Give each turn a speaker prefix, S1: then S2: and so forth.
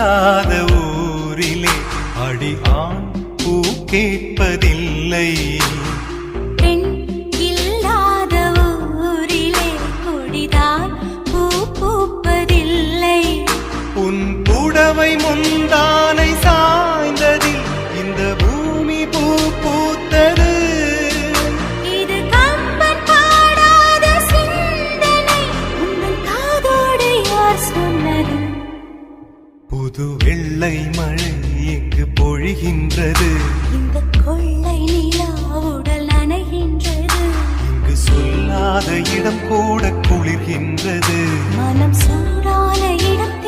S1: இல்லாத ஊரிலே அடி ஆண் பூ கேட்பதில்லை.
S2: பெண் இல்லாத ஊரிலே கொடிதான் பூ பூப்பதில்லை.
S1: உன் புடவை முந்தானை சாய்ந்ததில் இந்த பூமி பூ பூத்தது.
S2: இது கம்பன் பாடாத சிந்தனை, உங்கள் காதோடு யார் சொன்னது?
S1: புது வெள்ளை மழை எங்கு பொழிகின்றது.
S2: இந்த கொள்ளை நிலா உடல் நனைகின்றது.
S1: இங்கு சொல்லாத இடம் கூட குளிர்கின்றது.
S2: மனம் சூடான இடம்